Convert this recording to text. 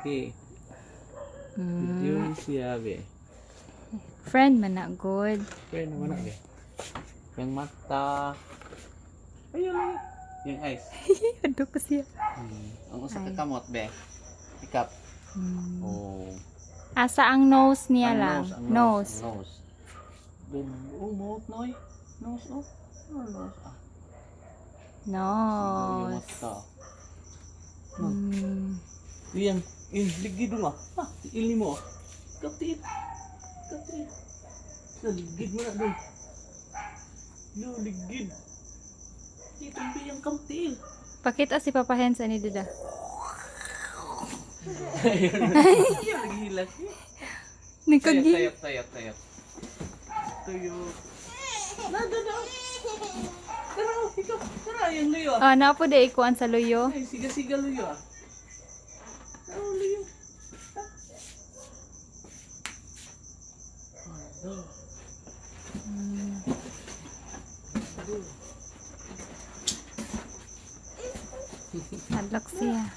laki. Yun siya, be. Friend man na good. Pero naman na, be. Yung mata. Ayun lang. Yung eyes. Ano ko siya? Ang usa ka Ay. kamot, be. Ikap. Oh. Asa ang nose niya Ang lang? nose, ang Nose. Ang nose. Then, mouth, noy. Nose, oh. Oh, nose, ah. Yung Nose. mata. Hmm. Yan, ligid mo ah. Ili mo. Kapit. Kapit. Ligid mo na doon. No, ligid. Dito ang biyang kamtil. Pakita si Papa Hen sa ni Duda. Ayun, naghihilak. Nagkagi. Tayap. Tuyo. Nada na. Tara, ikaw. Tara, yung luyo ah. Ah, napo de ikuan sa luyo. Ay, siga-siga luyo ah. Tara, luyo. Hadlok siya.